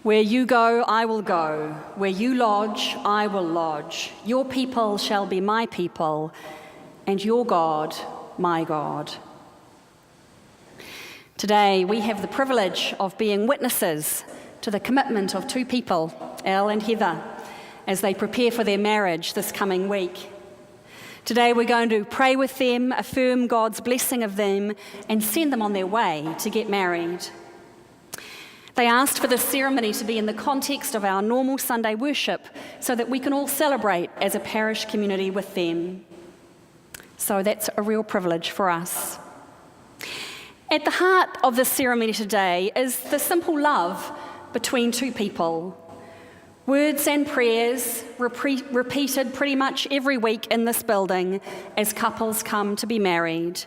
Where you go, I will go. Where you lodge, I will lodge. Your people shall be my people, and your God, my God. Today, we have the privilege of being witnesses to the commitment of two people, Elle and Heather, as they prepare for their marriage this coming week. Today, we're going to pray with them, affirm God's blessing of them, and send them on their way to get married. They asked for this ceremony to be in the context of our normal Sunday worship so that we can all celebrate as a parish community with them. So that's a real privilege for us. At the heart of this ceremony today is the simple love between two people. Words and prayers repeated pretty much every week in this building as couples come to be married.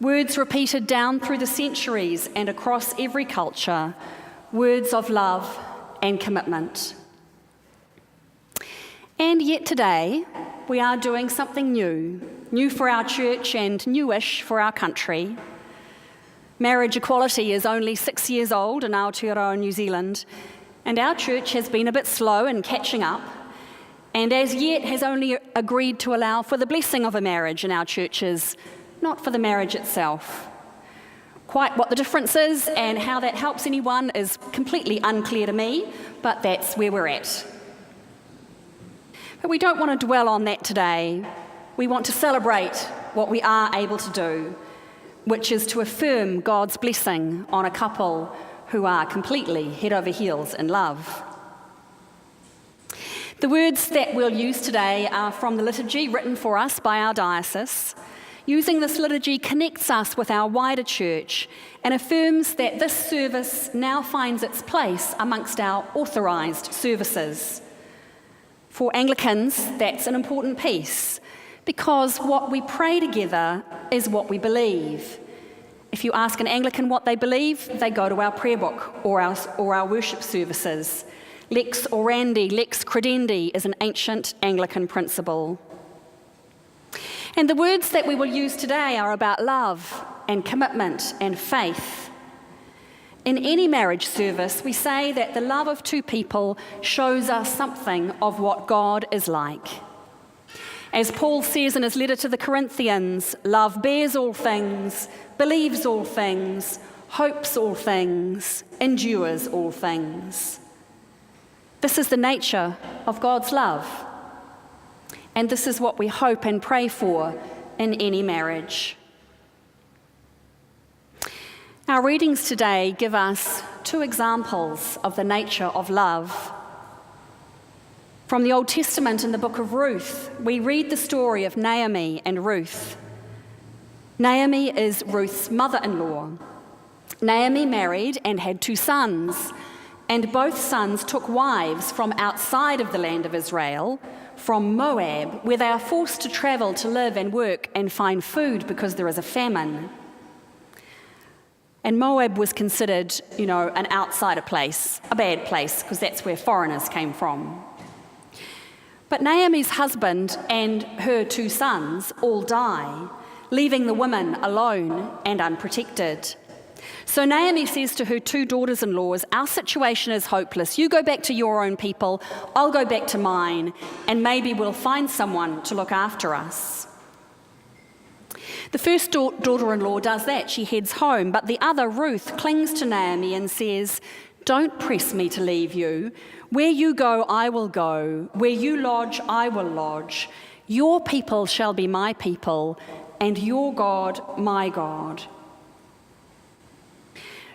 Words repeated down through the centuries and across every culture, words of love and commitment. And yet today, we are doing something new for our church and newish for our country. Marriage equality is only 6 years old in Aotearoa, New Zealand, and our church has been a bit slow in catching up, and as yet has only agreed to allow for the blessing of a marriage in our churches, not for the marriage itself. Quite what the difference is and how that helps anyone is completely unclear to me, but that's where we're at. But we don't want to dwell on that today. We want to celebrate what we are able to do, which is to affirm God's blessing on a couple who are completely head over heels in love. The words that we'll use today are from the liturgy written for us by our diocese. Using this liturgy connects us with our wider church and affirms that this service now finds its place amongst our authorised services. For Anglicans, that's an important piece, because what we pray together is what we believe. If you ask an Anglican what they believe, they go to our prayer book or our worship services. Lex orandi, lex credendi is an ancient Anglican principle. And the words that we will use today are about love and commitment and faith. In any marriage service, we say that the love of two people shows us something of what God is like. As Paul says in his letter to the Corinthians, love bears all things, believes all things, hopes all things, endures all things. This is the nature of God's love. And this is what we hope and pray for in any marriage. Our readings today give us two examples of the nature of love. From the Old Testament in the book of Ruth, we read the story of Naomi and Ruth. Naomi is Ruth's mother-in-law. Naomi married and had 2 sons, and both sons took wives from outside of the land of Israel, from Moab, where they are forced to travel to live and work and find food because there is a famine. And Moab was considered, an outsider place, a bad place, because that's where foreigners came from. But Naomi's husband and her 2 sons all die, leaving the women alone and unprotected. So Naomi says to her 2 daughters-in-laws, our situation is hopeless. You go back to your own people, I'll go back to mine, and maybe we'll find someone to look after us. The first daughter-in-law does that. She heads home, but the other, Ruth, clings to Naomi and says, don't press me to leave you. Where you go, I will go. Where you lodge, I will lodge. Your people shall be my people, and your God, my God.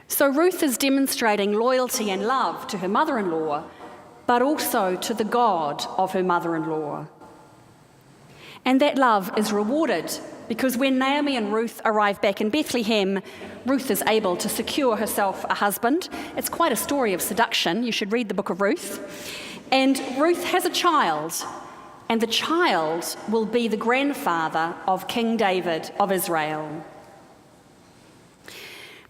So Ruth is demonstrating loyalty and love to her mother-in-law, but also to the God of her mother-in-law. And that love is rewarded because when Naomi and Ruth arrive back in Bethlehem, Ruth is able to secure herself a husband. It's quite a story of seduction. You should read the book of Ruth. And Ruth has a child, and the child will be the grandfather of King David of Israel.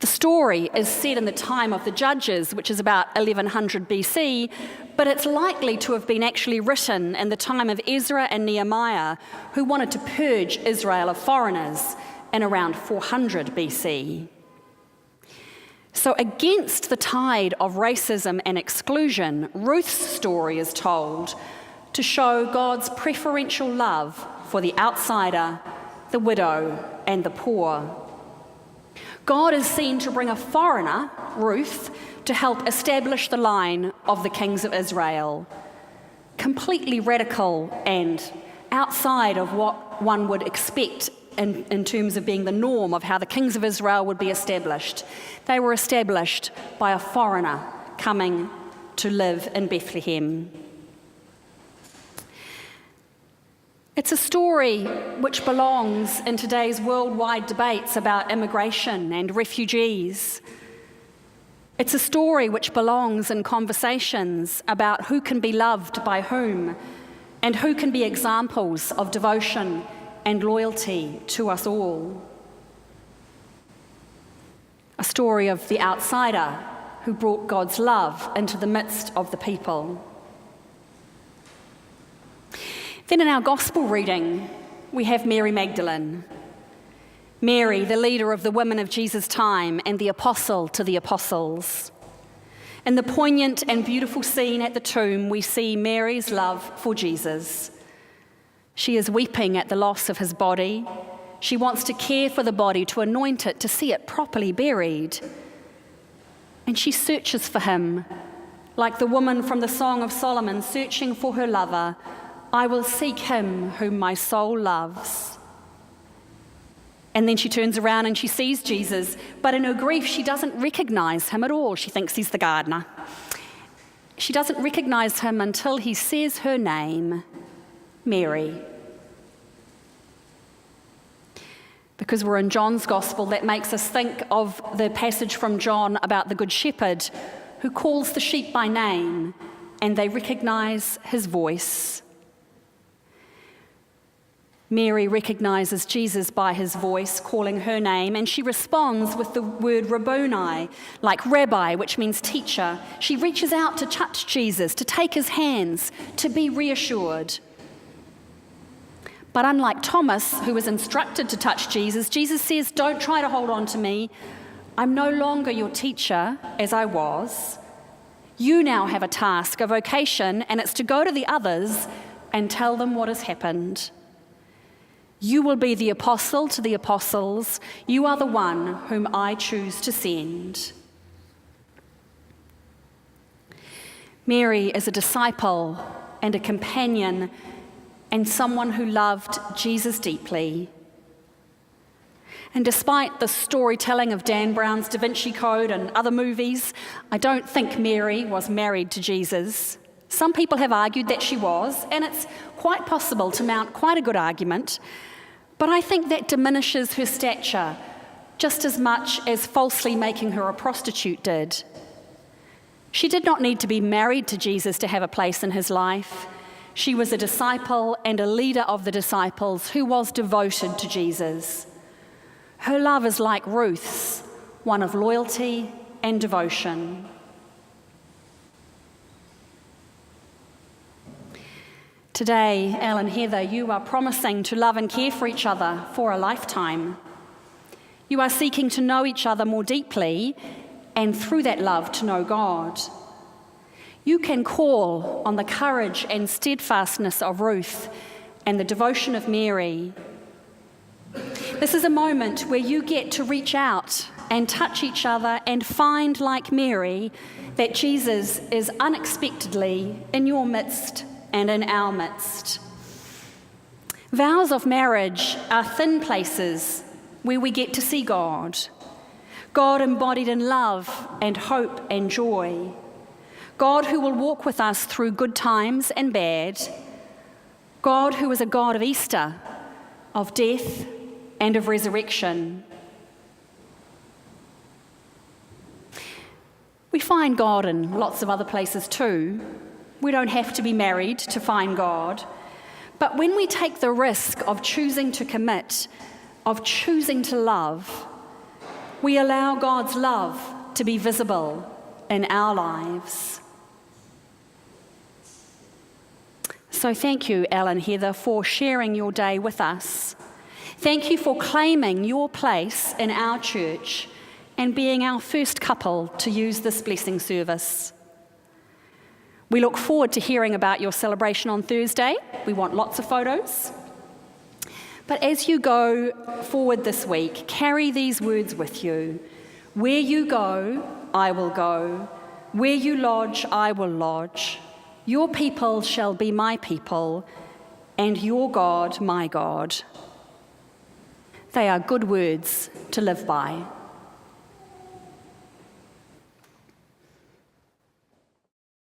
The story is set in the time of the Judges, which is about 1100 BC, but it's likely to have been actually written in the time of Ezra and Nehemiah, who wanted to purge Israel of foreigners in around 400 BC. So against the tide of racism and exclusion, Ruth's story is told to show God's preferential love for the outsider, the widow, and the poor. God is seen to bring a foreigner, Ruth, to help establish the line of the kings of Israel. Completely radical and outside of what one would expect in terms of being the norm of how the kings of Israel would be established. They were established by a foreigner coming to live in Bethlehem. It's a story which belongs in today's worldwide debates about immigration and refugees. It's a story which belongs in conversations about who can be loved by whom and who can be examples of devotion and loyalty to us all. A story of the outsider who brought God's love into the midst of the people. Then in our gospel reading, we have Mary Magdalene. Mary, the leader of the women of Jesus' time and the apostle to the apostles. In the poignant and beautiful scene at the tomb, we see Mary's love for Jesus. She is weeping at the loss of his body. She wants to care for the body, to anoint it, to see it properly buried. And she searches for him, like the woman from the Song of Solomon searching for her lover. I will seek him whom my soul loves. And then she turns around and she sees Jesus, but in her grief she doesn't recognize him at all. She thinks he's the gardener. She doesn't recognize him until he says her name, Mary. Because we're in John's Gospel, that makes us think of the passage from John about the Good Shepherd who calls the sheep by name and they recognize his voice. Mary recognizes Jesus by his voice, calling her name, and she responds with the word Rabboni, like rabbi, which means teacher. She reaches out to touch Jesus, to take his hands, to be reassured. But unlike Thomas, who was instructed to touch Jesus, Jesus says, don't try to hold on to me. I'm no longer your teacher, as I was. You now have a task, a vocation, and it's to go to the others and tell them what has happened. You will be the apostle to the apostles. You are the one whom I choose to send. Mary is a disciple and a companion and someone who loved Jesus deeply. And despite the storytelling of Dan Brown's Da Vinci Code and other movies, I don't think Mary was married to Jesus. Some people have argued that she was, and it's quite possible to mount quite a good argument, but I think that diminishes her stature just as much as falsely making her a prostitute did. She did not need to be married to Jesus to have a place in his life. She was a disciple and a leader of the disciples who was devoted to Jesus. Her love is like Ruth's, one of loyalty and devotion. Today, Al and Heather, you are promising to love and care for each other for a lifetime. You are seeking to know each other more deeply and through that love to know God. You can call on the courage and steadfastness of Ruth and the devotion of Mary. This is a moment where you get to reach out and touch each other and find, like Mary, that Jesus is unexpectedly in your midst and in our midst. Vows of marriage are thin places where we get to see God. God embodied in love and hope and joy. God who will walk with us through good times and bad. God who is a God of Easter, of death and of resurrection. We find God in lots of other places too. We don't have to be married to find God. But when we take the risk of choosing to commit, of choosing to love, we allow God's love to be visible in our lives. So thank you, Al and Heather, for sharing your day with us. Thank you for claiming your place in our church and being our first couple to use this blessing service. We look forward to hearing about your celebration on Thursday. We want lots of photos. But as you go forward this week, carry these words with you. Where you go, I will go. Where you lodge, I will lodge. Your people shall be my people, and your God, my God. They are good words to live by.